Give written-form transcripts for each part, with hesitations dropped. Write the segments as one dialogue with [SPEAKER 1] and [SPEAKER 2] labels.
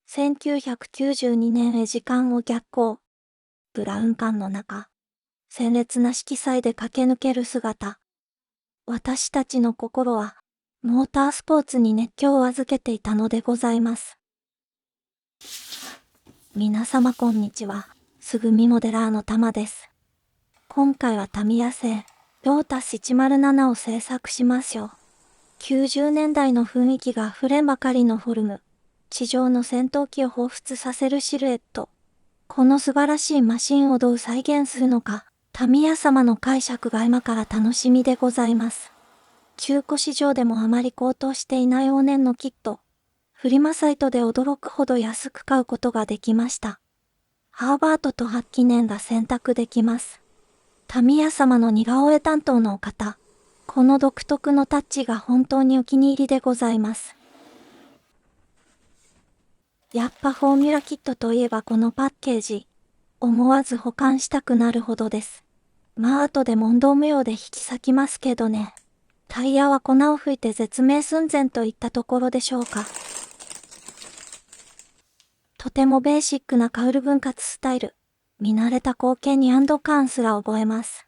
[SPEAKER 1] 1992年へ時間を逆行。ブラウン管の中。鮮烈な色彩で駆け抜ける姿。私たちの心は、モータースポーツに熱狂を預けていたのでございます。皆様こんにちは。すぐみモデラーのたまです。今回はタミヤ製、ロータス107を製作しましょう。90年代の雰囲気が溢れんばかりのフォルム。地上の戦闘機を彷彿させるシルエット。この素晴らしいマシンをどう再現するのか、タミヤ様の解釈が今から楽しみでございます。中古市場でもあまり高騰していない往年のキット。フリマサイトで驚くほど安く買うことができました。ハーバートと発記念が選択できます。タミヤ様の似顔絵担当のお方。この独特のタッチが本当にお気に入りでございます。やっぱフォーミュラキットといえばこのパッケージ。思わず保管したくなるほどです。まあ後で問答無用で引き裂きますけどね。タイヤは粉を吹いて絶命寸前といったところでしょうか。とてもベーシックなカウル分割スタイル。見慣れた光景に安堵感すら覚えます。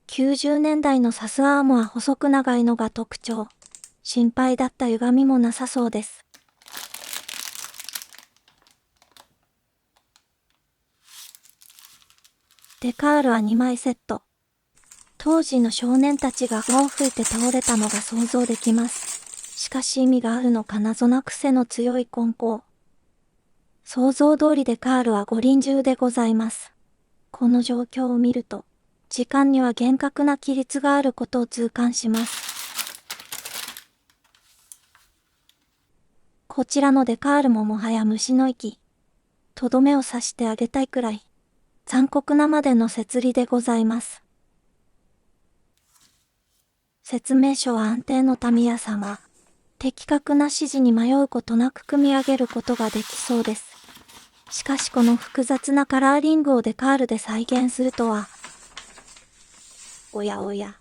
[SPEAKER 1] 90年代のサスアームは細く長いのが特徴。心配だった歪みもなさそうです。デカールは2枚セット。当時の少年たちが泡を吹いて倒れたのが想像できます。しかし意味があるのか謎な癖の強い根高。想像通りデカールは五輪中でございます。この状況を見ると、時間には厳格な規律があることを痛感します。こちらのデカールももはや虫の息。とどめを刺してあげたいくらい、残酷なまでの摂理でございます。説明書は安定のタミヤ様。的確な指示に迷うことなく組み上げることができそうです。しかしこの複雑なカラーリングをデカールで再現するとは。おやおや。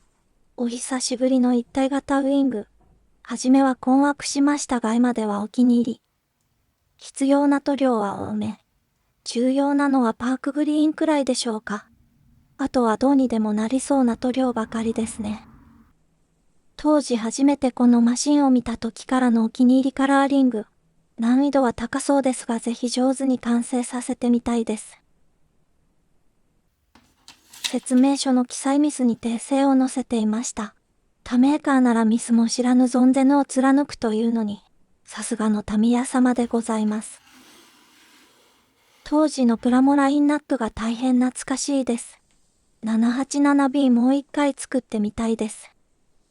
[SPEAKER 1] お久しぶりの一体型ウィング。はじめは困惑しましたが今ではお気に入り。必要な塗料は多め。重要なのはパークグリーンくらいでしょうか。あとはどうにでもなりそうな塗料ばかりですね。当時初めてこのマシンを見た時からのお気に入りカラーリング。難易度は高そうですがぜひ上手に完成させてみたいです。説明書の記載ミスに訂正を載せていました。他メーカーならミスも知らぬ存ぜぬを貫くというのに、さすがのタミヤ様でございます。当時のプラモラインナップが大変懐かしいです。787B もう一回作ってみたいです。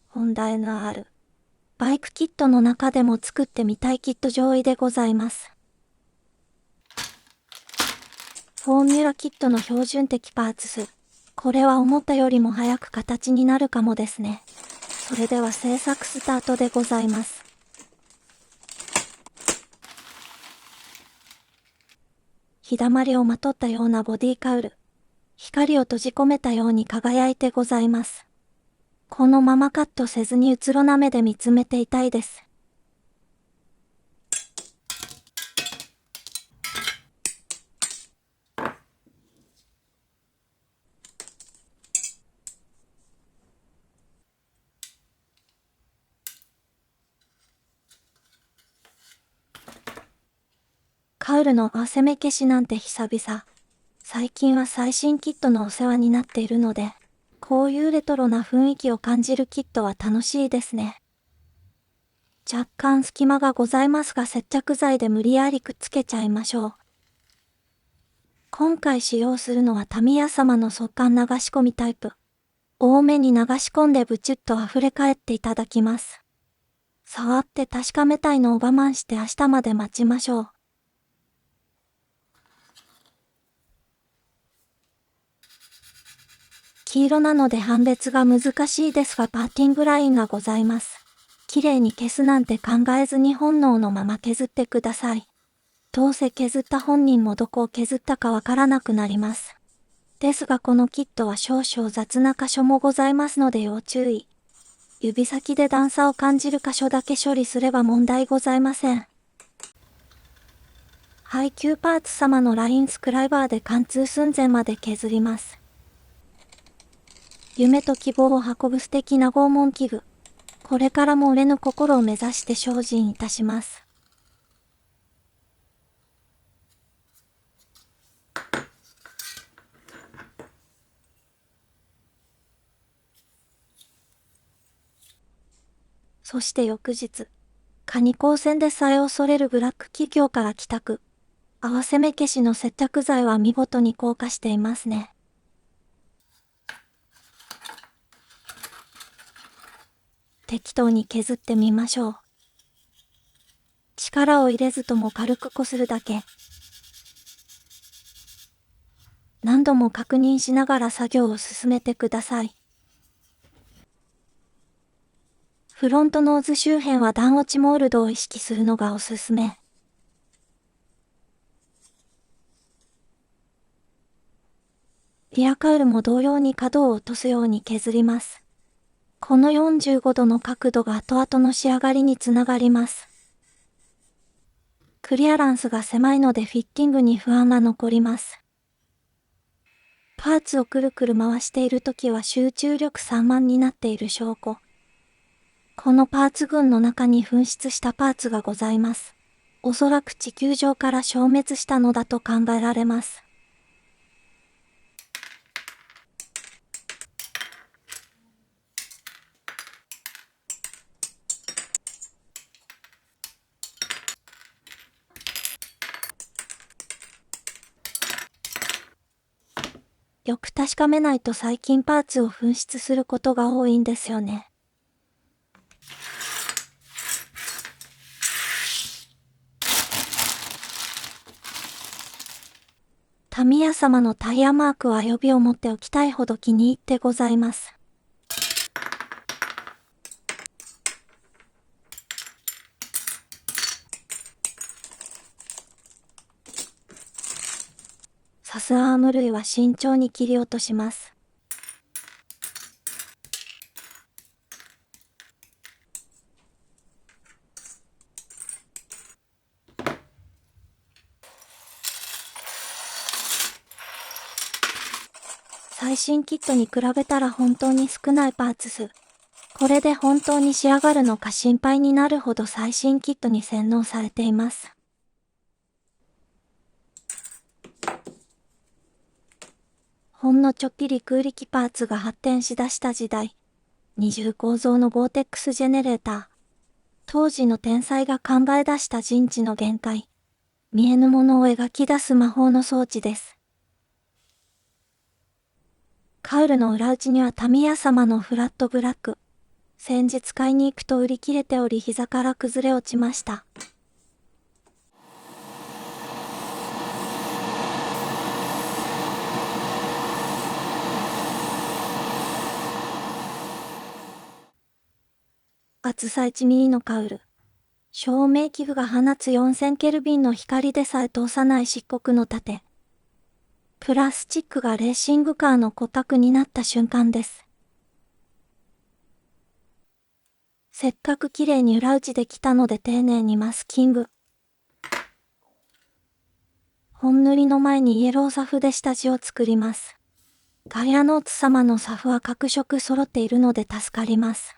[SPEAKER 1] 本題のある。バイクキットの中でも作ってみたいキット上位でございます。フォーミュラキットの標準的パーツ数。これは思ったよりも早く形になるかもですね。それでは製作スタートでございます。日だまりをまとったようなボディカウル。光を閉じ込めたように輝いてございます。このままカットせずにうつろな目で見つめていたいです。カウルの汗目消しなんて久々。最近は最新キットのお世話になっているので、こういうレトロな雰囲気を感じるキットは楽しいですね。若干隙間がございますが接着剤で無理やりくっつけちゃいましょう。今回使用するのはタミヤ様の速乾流し込みタイプ。多めに流し込んでブチュッと溢れ返っていただきます。触って確かめたいのを我慢して明日まで待ちましょう。黄色なので判別が難しいですがパーティングラインがございます。綺麗に消すなんて考えずに本能のまま削ってください。どうせ削った本人もどこを削ったかわからなくなります。ですがこのキットは少々雑な箇所もございますので要注意。指先で段差を感じる箇所だけ処理すれば問題ございません。配給パーツ様のラインスクライバーで貫通寸前まで削ります。夢と希望を運ぶ素敵な拷問器具。これからも俺の心を目指して精進いたします。そして翌日、カニ光線でさえ恐れるブラック企業から帰宅。合わせ目消しの接着剤は見事に硬化していますね。適当に削ってみましょう。力を入れずとも軽く擦るだけ。何度も確認しながら作業を進めてください。フロントノーズ周辺は断落ちモールドを意識するのがおすすめ。リアカウルも同様に角を落とすように削ります。この45度の角度が後々の仕上がりにつながります。クリアランスが狭いのでフィッティングに不安が残ります。パーツをくるくる回しているときは集中力散漫になっている証拠。このパーツ群の中に紛失したパーツがございます。おそらく地球上から消滅したのだと考えられます。よく確かめないと最近パーツを紛失することが多いんですよね。タミヤ様のタイヤマークは呼びを持っておきたいほど気に入ってございます。サスアーム類は慎重に切り落とします。最新キットに比べたら本当に少ないパーツ数。これで本当に仕上がるのか心配になるほど最新キットに洗脳されています。ほんのちょっぴり空力パーツが発展しだした時代。二重構造のボーテックスジェネレーター。当時の天才が考え出した人知の限界。見えぬものを描き出す魔法の装置です。カウルの裏打ちにはタミヤ様のフラットブラック。先日買いに行くと売り切れており膝から崩れ落ちました。厚さ1ミリのカウル。照明器具が放つ4000ケルビンの光でさえ通さない漆黒の盾。プラスチックがレーシングカーの骨格になった瞬間です。せっかく綺麗に裏打ちできたので丁寧にマスキング。本塗りの前にイエローサフで下地を作ります。ガイアノーツ様のサフは各色揃っているので助かります。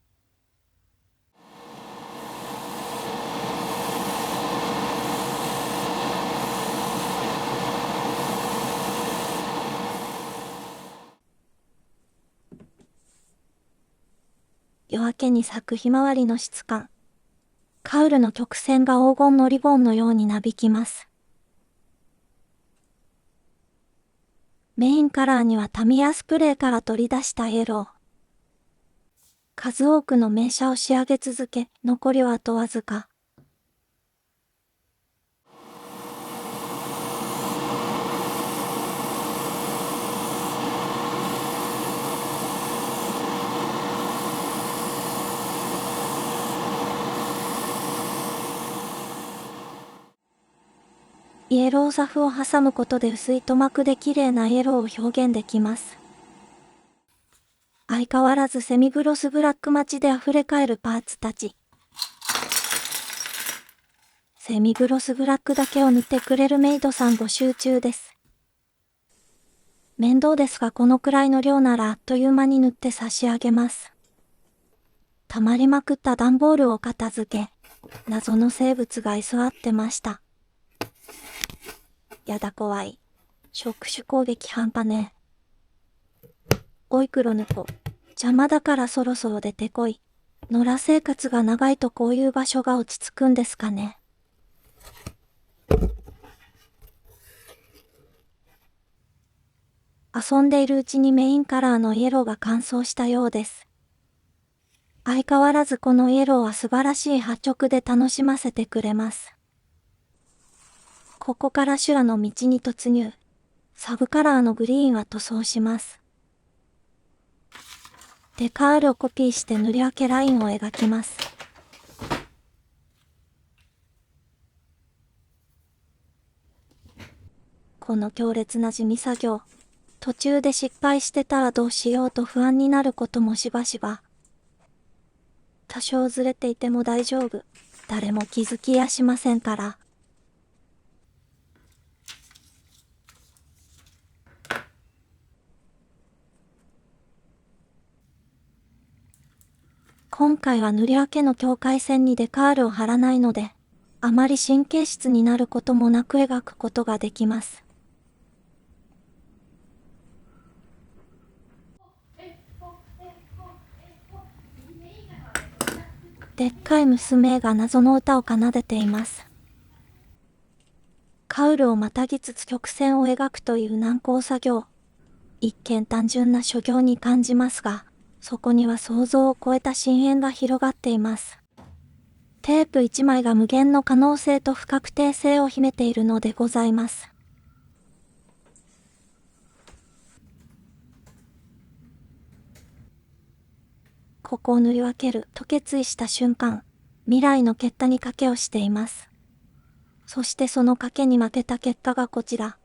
[SPEAKER 1] 夜明けに咲くひまわりの質感。カウルの曲線が黄金のリボンのようになびきます。メインカラーにはタミヤスプレーから取り出したイエロー。数多くの名車を仕上げ続け、残りはあとわずか。イエローサフを挟むことで薄い塗膜で綺麗なイエローを表現できます。相変わらずセミグロスブラック待ちで溢れ返るパーツたち。セミグロスブラックだけを塗ってくれるメイドさん募集中です。面倒ですがこのくらいの量ならあっという間に塗って差し上げます。溜まりまくった段ボールを片付け、謎の生物が居座ってました。やだ怖い。触手攻撃半端ねえ。おい黒猫。邪魔だからそろそろ出てこい。野良生活が長いとこういう場所が落ち着くんですかね。遊んでいるうちにメインカラーのイエローが乾燥したようです。相変わらずこのイエローは素晴らしい発色で楽しませてくれます。ここから修羅の道に突入。サブカラーのグリーンは塗装します。デカールをコピーして塗り分けラインを描きます。この強烈な地味作業。途中で失敗してたらどうしようと不安になることもしばしば。多少ずれていても大丈夫。誰も気づきやしませんから。今回は塗り分けの境界線にデカールを貼らないので、あまり神経質になることもなく描くことができます。でっかい娘が謎の歌を奏でています。カウルをまたぎつつ曲線を描くという難工作業。一見単純な所業に感じますが、そこには想像を超えた深淵が広がっています。テープ一枚が無限の可能性と不確定性を秘めているのでございます。ここを塗り分けると決意した瞬間、未来の結果に賭けをしています。そしてその賭けに負けた結果がこちら。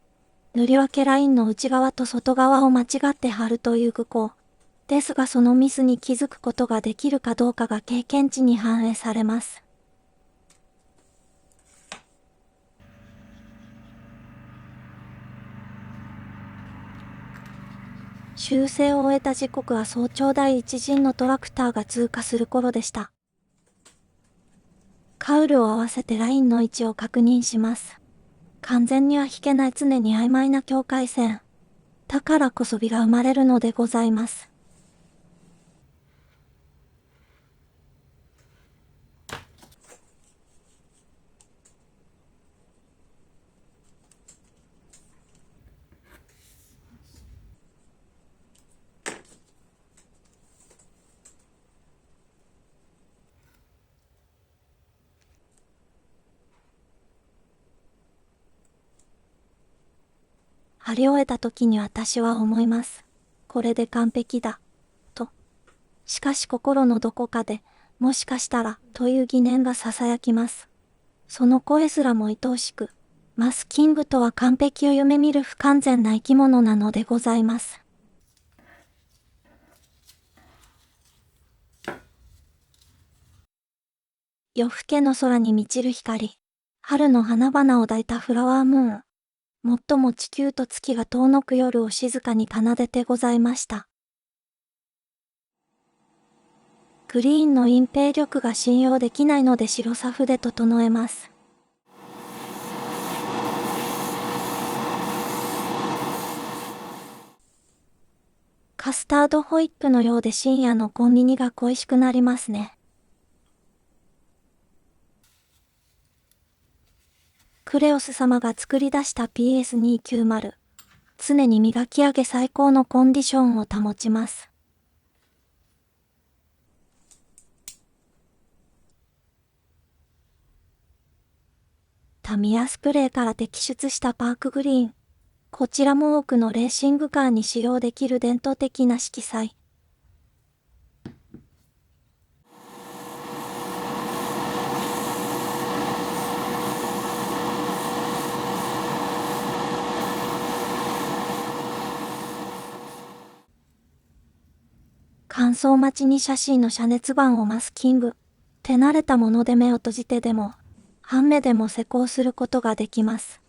[SPEAKER 1] 塗り分けラインの内側と外側を間違って貼るという愚行。ですがそのミスに気づくことができるかどうかが経験値に反映されます。修正を終えた時刻は早朝第一陣のトラクターが通過する頃でした。カウルを合わせてラインの位置を確認します。完全には引けない常に曖昧な境界線。だからこそ美が生まれるのでございます。貼り終えた時に私は思います。これで完璧だ。と。しかし心のどこかで、もしかしたら、という疑念が囁きます。その声すらも愛おしく、マスキングとは完璧を夢見る不完全な生き物なのでございます。夜更けの空に満ちる光。春の花々を抱いたフラワームーン。最も地球と月が遠のく夜を静かに奏でてございました。グリーンの隠蔽力が信用できないので白さ筆整えます。カスタードホイップのようで深夜のコンビニが恋しくなりますね。クレオス様が作り出した PS290。常に磨き上げ最高のコンディションを保ちます。タミヤスプレーから摘出したパークグリーン。こちらも多くのレーシングカーに使用できる伝統的な色彩。乾燥待ちにシャシーの遮熱板をマスキング。手慣れたもので目を閉じてでも、半目でも施工することができます。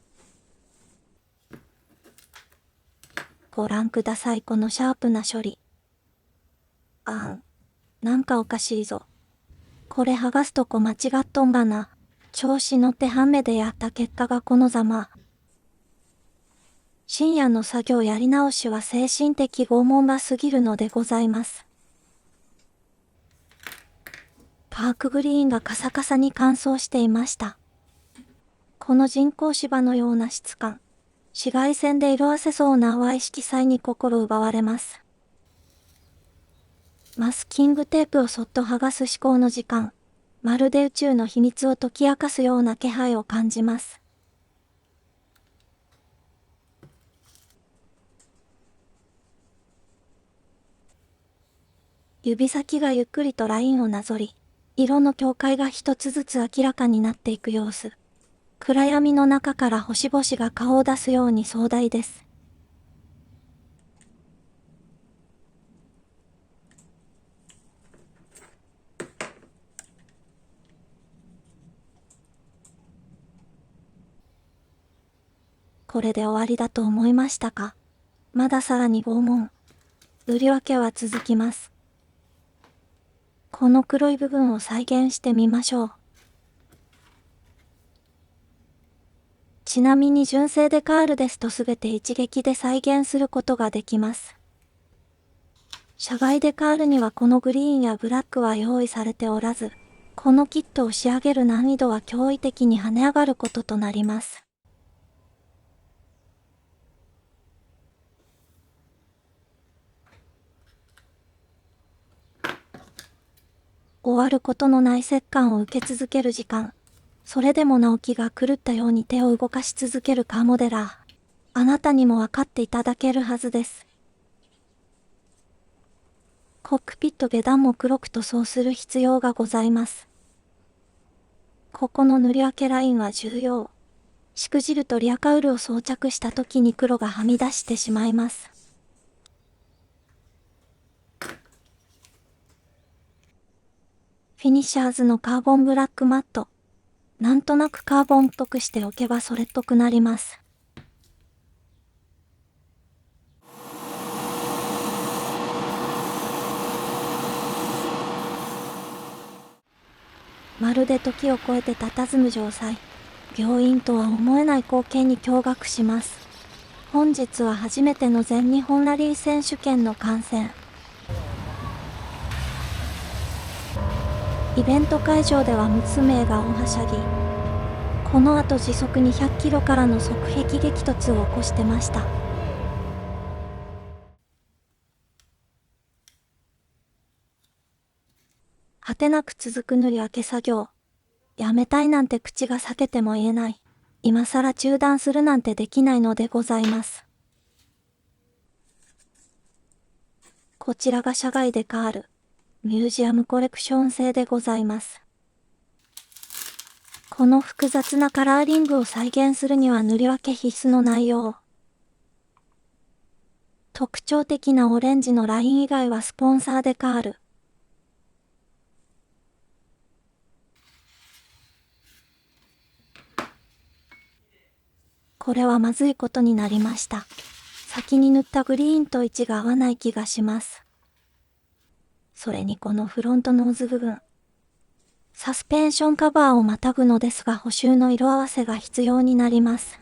[SPEAKER 1] ご覧ください、このシャープな処理。なんかおかしいぞ。これ剥がすとこ間違っとんがな。調子乗って半目でやった結果がこのざま。深夜の作業やり直しは精神的拷問が過ぎるのでございます。パークグリーンがカサカサに乾燥していました。この人工芝のような質感。紫外線で色あせそうな淡い色彩に心奪われます。マスキングテープをそっと剥がす至高の時間。まるで宇宙の秘密を解き明かすような気配を感じます。指先がゆっくりとラインをなぞり、色の境界が一つずつ明らかになっていく様子。暗闇の中から星々が顔を出すように壮大です。これで終わりだと思いましたか？まださらに拷問。塗り分けは続きます。この黒い部分を再現してみましょう。ちなみに純正デカールですとすべて一撃で再現することができます。社外デカールにはこのグリーンやブラックは用意されておらず、このキットを仕上げる難易度は驚異的に跳ね上がることとなります。終わることのない折感を受け続ける時間。それでも直樹が狂ったように手を動かし続けるカーモデラー。あなたにも分かっていただけるはずです。コックピット下段も黒く塗装する必要がございます。ここの塗り分けラインは重要。しくじるとリアカウルを装着した時に黒がはみ出してしまいます。フィニッシャーズのカーボンブラックマット。なんとなくカーボンっぽくしておけばそれっぽくなります。まるで時を超えて佇む城塞。病院とは思えない光景に驚愕します。本日は初めての全日本ラリー選手権の観戦。イベント会場では娘が大はしゃぎ。この後時速200キロからの側壁激突を起こしてました。果てなく続く塗り分け作業。やめたいなんて口が裂けても言えない。今更中断するなんてできないのでございます。こちらが社外デカール。ミュージアムコレクション製でございます。この複雑なカラーリングを再現するには塗り分け必須の内容。特徴的なオレンジのライン以外はスポンサーデカール。これはまずいことになりました。先に塗ったグリーンと位置が合わない気がします。それにこのフロントノーズ部分。サスペンションカバーをまたぐのですが補修の色合わせが必要になります。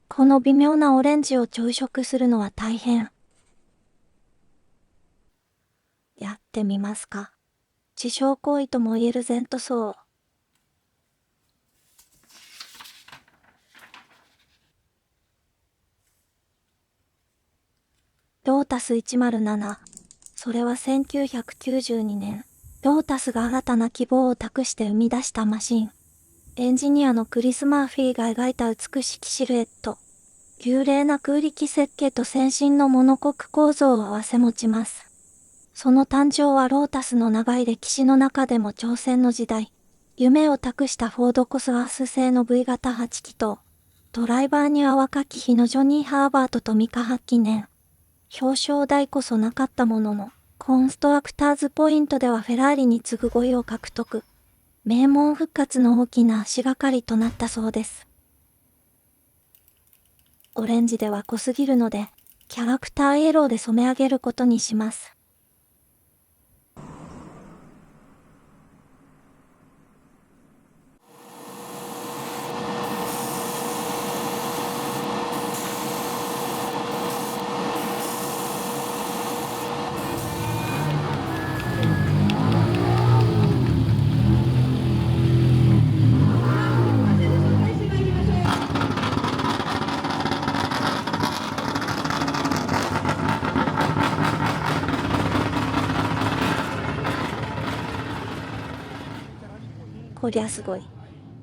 [SPEAKER 1] この微妙なオレンジを調色するのは大変。やってみますか。自傷行為とも言える前塗装。ロータス107。それは1992年、ロータスが新たな希望を託して生み出したマシン。エンジニアのクリス・マーフィーが描いた美しきシルエット。幽霊な空力設計と先進のモノコック構造を併せ持ちます。その誕生はロータスの長い歴史の中でも挑戦の時代。夢を託したフォードコスワース製の V 型8気筒。ドライバーには若き日のジョニー・ハーバートとミカ・ハッキネン。表彰台こそなかったものの、コンストラクターズポイントではフェラーリに次ぐ5位を獲得。名門復活の大きな足がかりとなったそうです。オレンジでは濃すぎるので、キャラクターイエローで染め上げることにします。こりゃすごい。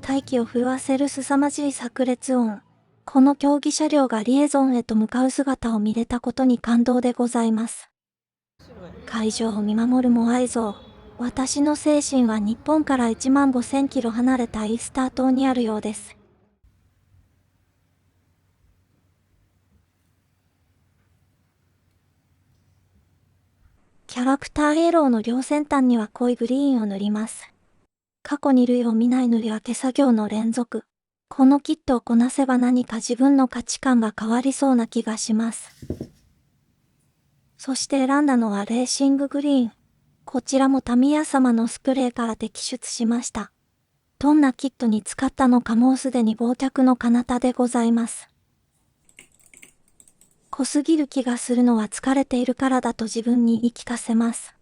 [SPEAKER 1] 大気を震わせる凄まじい炸裂音。この競技車両がリエゾンへと向かう姿を見れたことに感動でございます。会場を見守るモアイ像。私の精神は日本から1万5000キロ離れたイースター島にあるようです。キャラクターイエローの両先端には濃いグリーンを塗ります。過去に類を見ない塗り分け作業の連続。このキットをこなせば何か自分の価値観が変わりそうな気がします。そして選んだのはレーシンググリーン。こちらもタミヤ様のスプレーから摘出しました。どんなキットに使ったのかもうすでに忘却の彼方でございます。濃すぎる気がするのは疲れているからだと自分に言い聞かせます。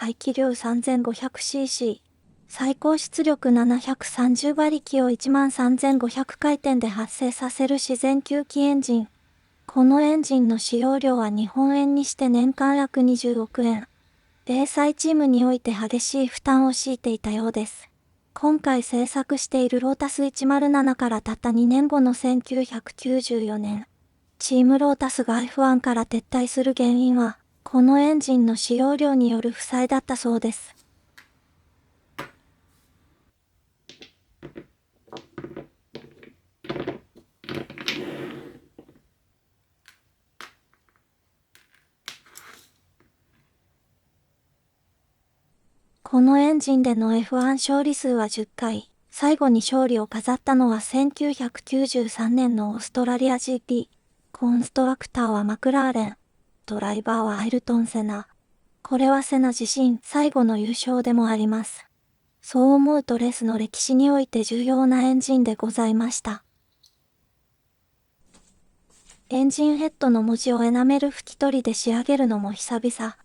[SPEAKER 1] 排気量 3500cc。最高出力730馬力を13500回転で発生させる自然吸気エンジン。このエンジンの使用量は日本円にして年間約20億円。零細チームにおいて激しい負担を強いていたようです。今回制作しているロータス107からたった2年後の1994年。チームロータスが F1 から撤退する原因は、このエンジンの使用量による負債だったそうです。このエンジンでの F1 勝利数は10回。最後に勝利を飾ったのは1993年のオーストラリア GP。コンストラクターはマクラーレン。ドライバーはアイルトン・セナ。これはセナ自身最後の優勝でもあります。そう思うとレースの歴史において重要なエンジンでございました。エンジンヘッドの文字をエナメル拭き取りで仕上げるのも久々。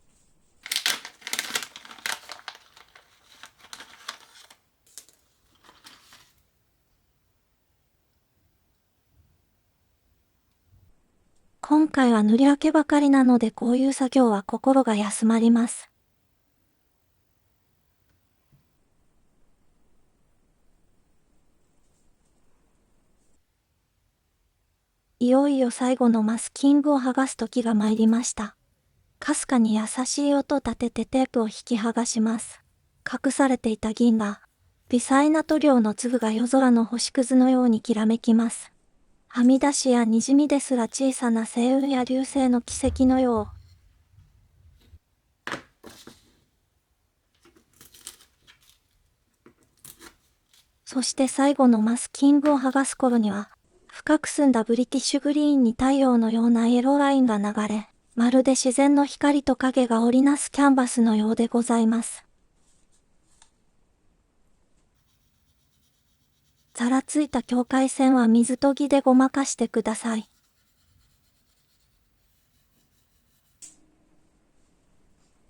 [SPEAKER 1] 今回は塗り分けばかりなのでこういう作業は心が休まります。いよいよ最後のマスキングを剥がす時が参りました。かすかに優しい音を立ててテープを引き剥がします。隠されていた銀が、微細な塗料の粒が夜空の星屑のようにきらめきます。はみ出しや滲みですら小さな星雲や流星の奇跡のよう。そして最後のマスキングを剥がす頃には、深く澄んだブリティッシュグリーンに太陽のようなイエローラインが流れ、まるで自然の光と影が織りなすキャンバスのようでございます。ざらついた境界線は水研ぎでごまかしてください。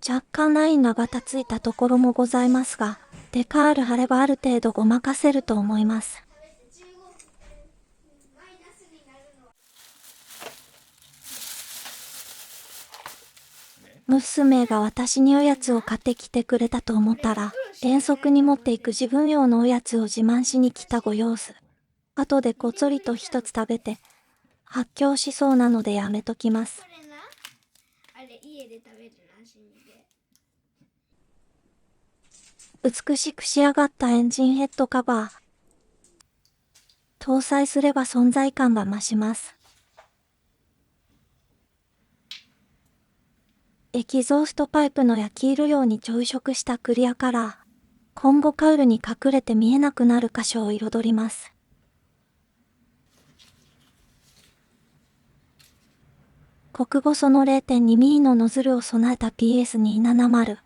[SPEAKER 1] 若干ラインがガタついたところもございますが、デカール貼ればある程度ごまかせると思います。娘が私におやつを買ってきてくれたと思ったら、遠足に持っていく自分用のおやつを自慢しに来たご様子。後でこっそりと一つ食べて、発狂しそうなのでやめときます。美しく仕上がったエンジンヘッドカバー。搭載すれば存在感が増します。エキゾーストパイプの焼き色ように着色したクリアカラー。今後カウルに隠れて見えなくなる箇所を彩ります。極細の 0.2mm のノズルを備えた PS270。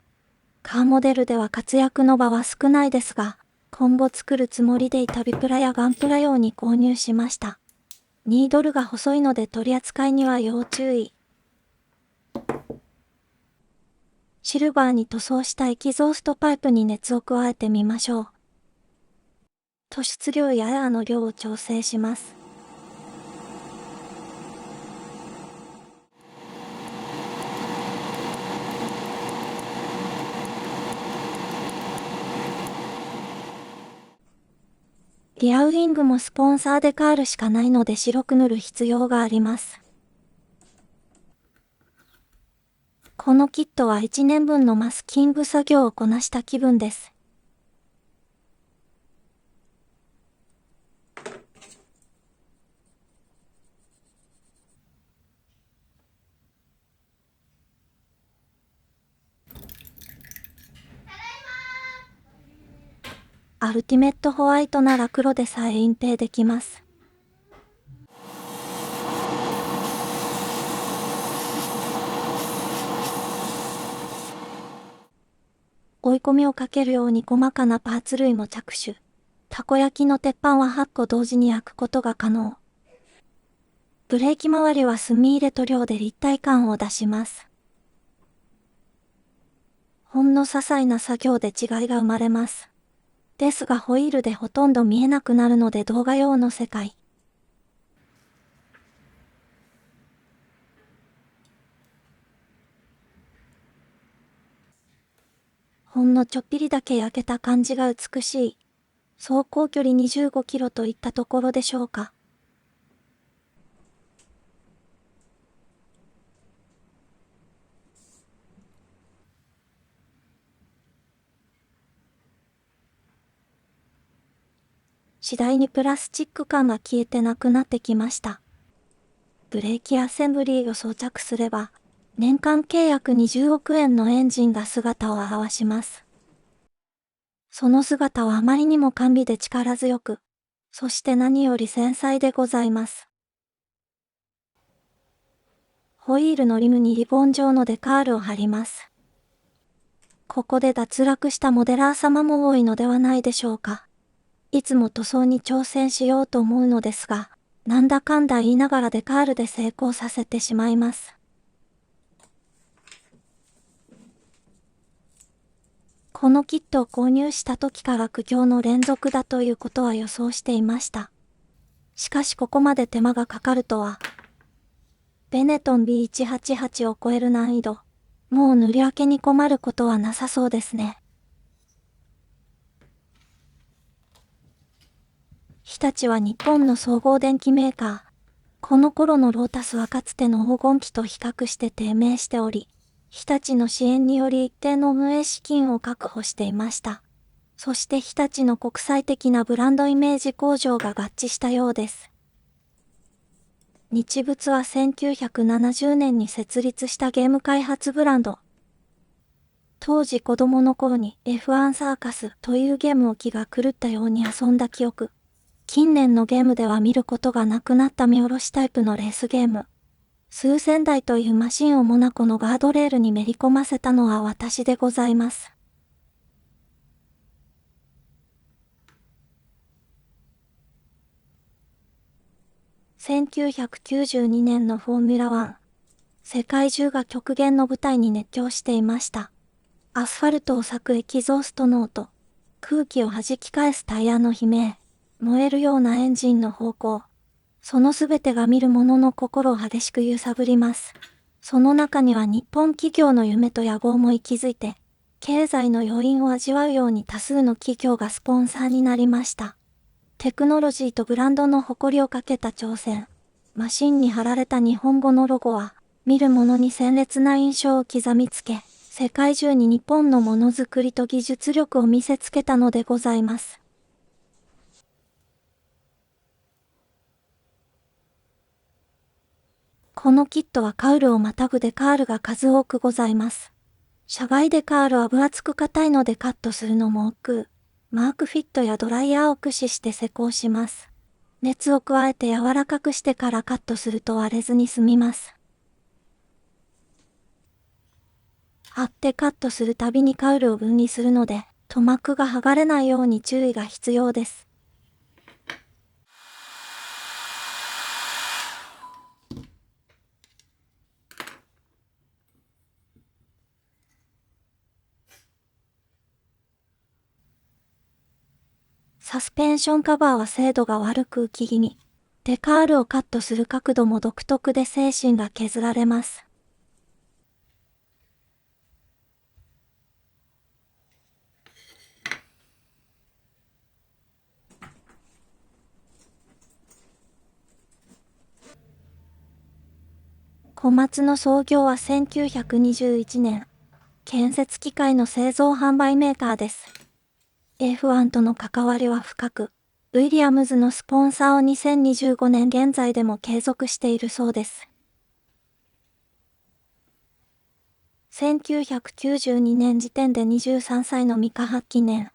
[SPEAKER 1] カーモデルでは活躍の場は少ないですが、今後作るつもりでいたビプラやガンプラ用に購入しました。ニードルが細いので取り扱いには要注意。シルバーに塗装したエキゾーストパイプに熱を加えてみましょう。突出量やエアーの量を調整します。リアウィングもスポンサーデカールしかないので白く塗る必要があります。このキットは1年分のマスキング作業をこなした気分です。アルティメットホワイトなら黒でさえ隠蔽できます。追い込みをかけるように細かなパーツ類も着手。たこ焼きの鉄板は8個同時に焼くことが可能。ブレーキ周りは墨入れ塗料で立体感を出します。ほんの些細な作業で違いが生まれます。ですがホイールでほとんど見えなくなるので動画用の世界。ほんのちょっぴりだけ焼けた感じが美しい。走行距離25キロといったところでしょうか。次第にプラスチック感が消えてなくなってきました。ブレーキアセンブリーを装着すれば、年間契約20億円のエンジンが姿を現します。その姿はあまりにも甘美で力強く、そして何より繊細でございます。ホイールのリムにリボン状のデカールを貼ります。ここで脱落したモデラー様も多いのではないでしょうか。いつも塗装に挑戦しようと思うのですが、なんだかんだ言いながらデカールで成功させてしまいます。このキットを購入した時から苦境の連続だということは予想していました。しかしここまで手間がかかるとは。ベネトン B188 を超える難易度。もう塗り分けに困ることはなさそうですね。日立は日本の総合電機メーカー。この頃のロータスはかつての黄金期と比較して低迷しており、日立の支援により一定の運営資金を確保していました。そして日立の国際的なブランドイメージ向上が合致したようです。日物は1970年に設立したゲーム開発ブランド。当時子供の頃に F1 サーカスというゲームを気が狂ったように遊んだ記憶。近年のゲームでは見ることがなくなった見下ろしタイプのレースゲーム。数千台というマシンをモナコのガードレールにめり込ませたのは私でございます。1992年のフォーミュラ1。世界中が極限の舞台に熱狂していました。アスファルトを裂くエキゾーストの音。空気を弾き返すタイヤの悲鳴。燃えるようなエンジンの方向。そのすべてが見る者の心を激しく揺さぶります。その中には日本企業の夢と野望も息づいて、経済の余韻を味わうように多数の企業がスポンサーになりました。テクノロジーとブランドの誇りをかけた挑戦。マシンに貼られた日本語のロゴは、見る者に鮮烈な印象を刻みつけ、世界中に日本のものづくりと技術力を見せつけたのでございます。このキットはカウルをまたぐデカールが数多くございます。社外デカールは分厚く硬いのでカットするのも億劫。マークフィットやドライヤーを駆使して施工します。熱を加えて柔らかくしてからカットすると割れずに済みます。貼ってカットするたびにカウルを分離するので、塗膜が剥がれないように注意が必要です。サスペンションカバーは精度が悪く浮き気味。デカールをカットする角度も独特で精神が削られます。小松の創業は1921年。建設機械の製造販売メーカーです。F1 との関わりは深く、ウィリアムズのスポンサーを2025年現在でも継続しているそうです。1992年時点で23歳のミカ・ハッキネン。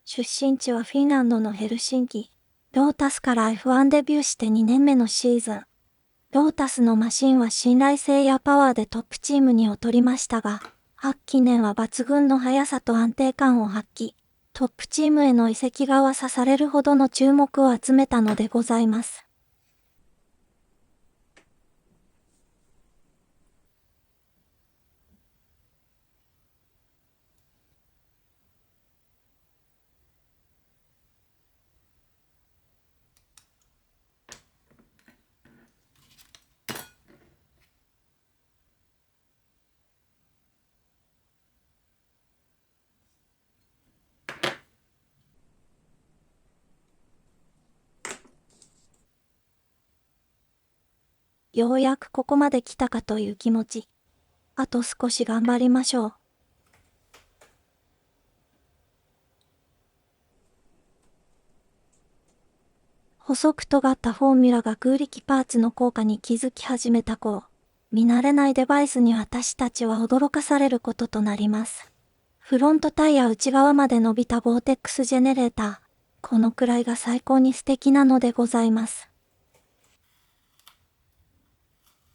[SPEAKER 1] 出身地はフィンランドのヘルシンキ。ロータスから F1 デビューして2年目のシーズン。ロータスのマシンは信頼性やパワーでトップチームに劣りましたが、ハッキネンは抜群の速さと安定感を発揮。トップチームへの移籍が噂されるほどの注目を集めたのでございます。ようやくここまで来たかという気持ち。あと少し頑張りましょう。細く尖ったフォーミュラが空力パーツの効果に気づき始めた頃、見慣れないデバイスに私たちは驚かされることとなります。フロントタイヤ内側まで伸びたボーテックスジェネレーター。このくらいが最高に素敵なのでございます。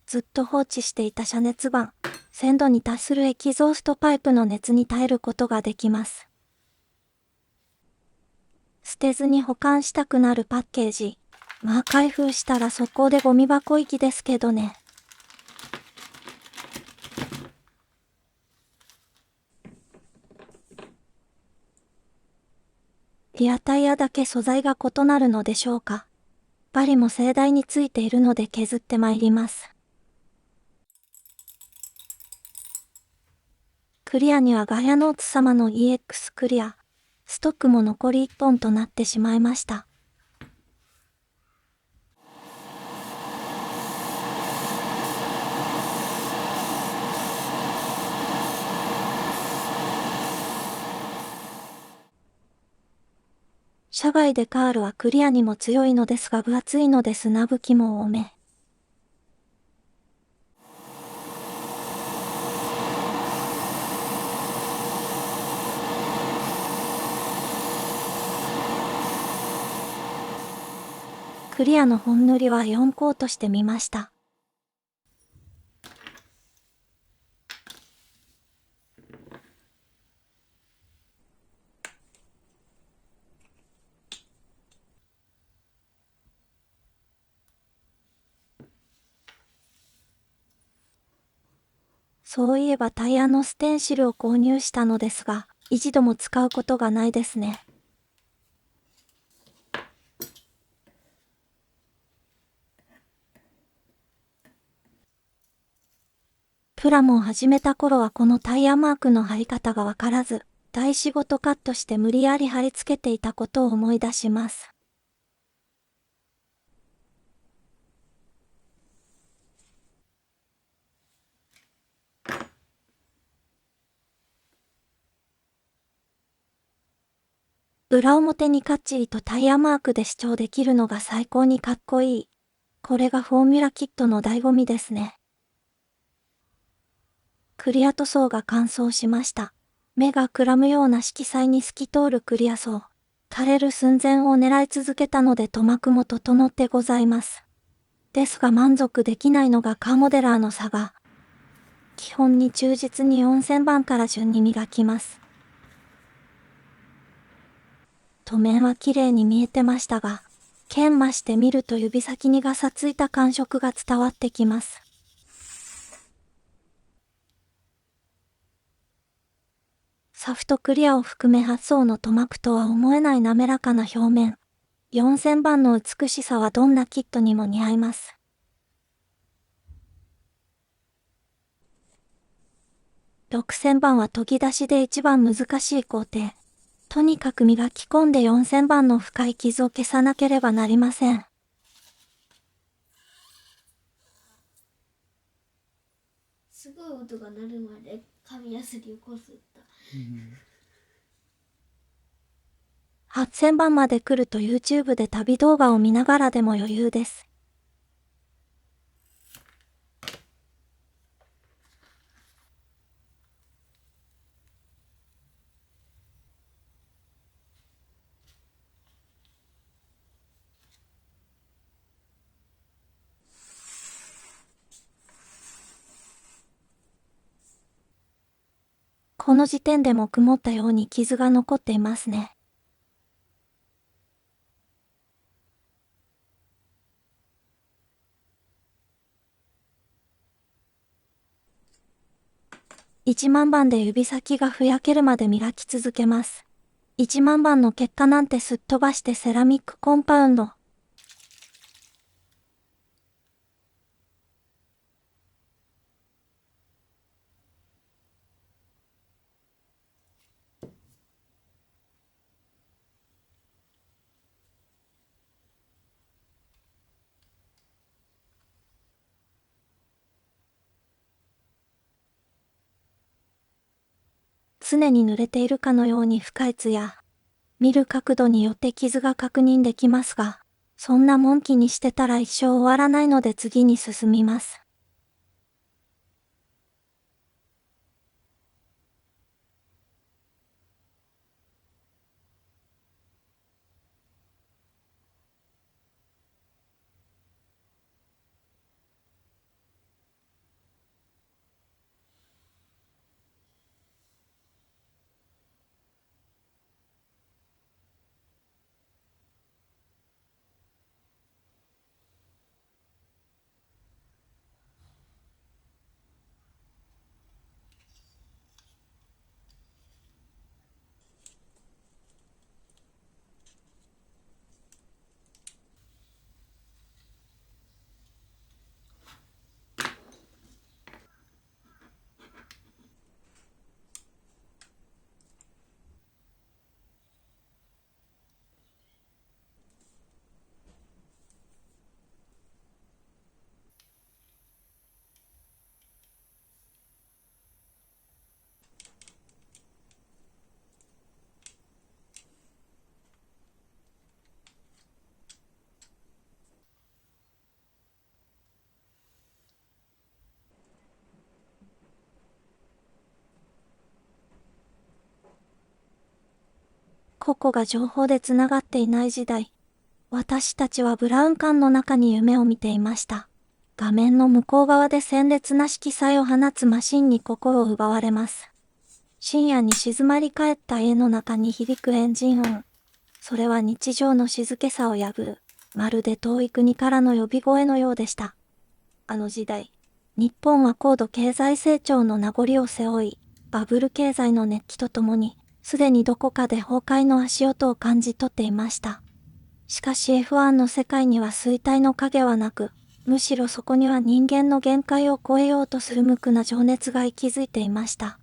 [SPEAKER 1] ずっと放置していた遮熱板。1000度に達するエキゾーストパイプの熱に耐えることができます。捨てずに保管したくなるパッケージ。まあ開封したら速攻でゴミ箱行きですけどね。リアタイヤだけ素材が異なるのでしょうか。バリも盛大についているので削ってまいります。クリアにはガヤノーツ様の EX クリア。ストックも残り1本となってしまいました。社外でカールはクリアにも強いのですが分厚いので砂吹きも多め。クリアの本塗りは4コートしてみました。そういえばタイヤのステンシルを購入したのですが、一度も使うことがないですね。プラモを始めた頃はこのタイヤマークの貼り方がわからず、台紙ごとカットして無理やり貼り付けていたことを思い出します。裏表にかっちりとタイヤマークで主張できるのが最高にかっこいい。これがフォーミュラキットの醍醐味ですね。クリア塗装が乾燥しました。目がくらむような色彩に透き通るクリア層。垂れる寸前を狙い続けたので塗膜も整ってございます。ですが満足できないのがカーモデラーの差が。基本に忠実に4000番から順に磨きます。塗面は綺麗に見えてましたが、研磨してみると指先にガサついた感触が伝わってきます。サフトクリアを含め8層の塗膜とは思えない滑らかな表面。4000番の美しさはどんなキットにも似合います。6000番は研ぎ出しで一番難しい工程。とにかく磨き込んで4000番の深い傷を消さなければなりません。
[SPEAKER 2] すごい音が鳴るまで紙やすりをこすった。
[SPEAKER 1] 8000番まで来ると YouTube で旅動画を見ながらでも余裕です。この時点でも曇ったように傷が残っていますね。1万番で指先がふやけるまで磨き続けます。1万番の結果なんてすっ飛ばしてセラミックコンパウンド。常に濡れているかのように深い艶。見る角度によって傷が確認できますが、そんなもん気にしてたら一生終わらないので次に進みます。個々が情報でつながっていない時代、私たちはブラウン管の中に夢を見ていました。画面の向こう側で鮮烈な色彩を放つマシンに心を奪われます。深夜に静まり返った家の中に響くエンジン音。それは日常の静けさを破る、まるで遠い国からの呼び声のようでした。あの時代、日本は高度経済成長の名残を背負い、バブル経済の熱気とともに、すでにどこかで崩壊の足音を感じ取っていました。しかし F1 の世界には衰退の影はなく、むしろそこには人間の限界を超えようとする無垢な情熱が息づいていました。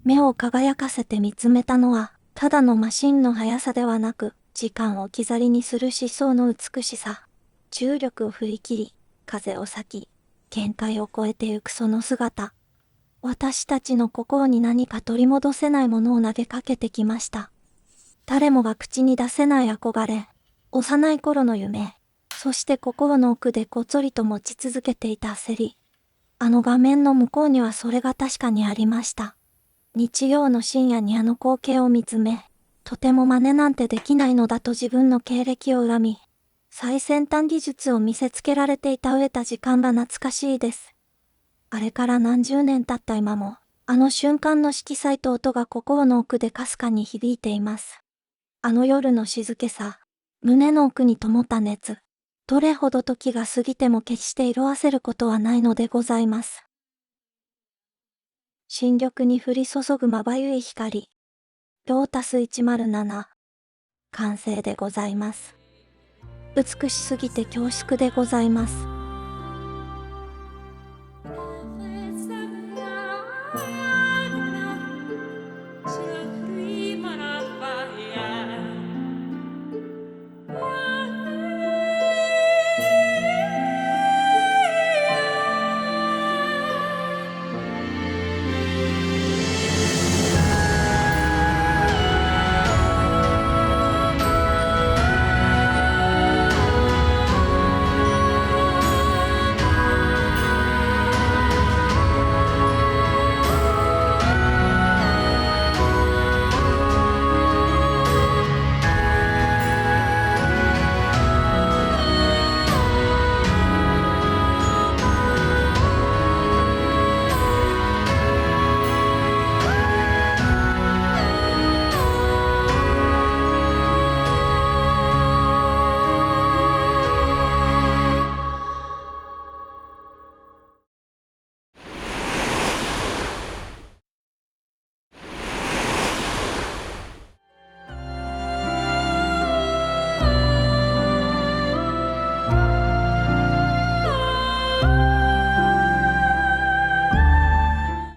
[SPEAKER 1] 目を輝かせて見つめたのは、ただのマシンの速さではなく、時間を置き去りにする思想の美しさ。重力を振り切り、風を裂き、限界を超えてゆくその姿。私たちの心に何か取り戻せないものを投げかけてきました。誰もが口に出せない憧れ、幼い頃の夢、そして心の奥でこっそりと持ち続けていた焦り。あの画面の向こうにはそれが確かにありました。日曜の深夜にあの光景を見つめ、とても真似なんてできないのだと自分の経歴を恨み、最先端技術を見せつけられていた飢えた時間が懐かしいです。あれから何十年経った今も、あの瞬間の色彩と音が心の奥でかすかに響いています。あの夜の静けさ、胸の奥に灯った熱、どれほど時が過ぎても決して色あせることはないのでございます。新緑に降り注ぐまばゆい光、ロータス107、完成でございます。美しすぎて恐縮でございます。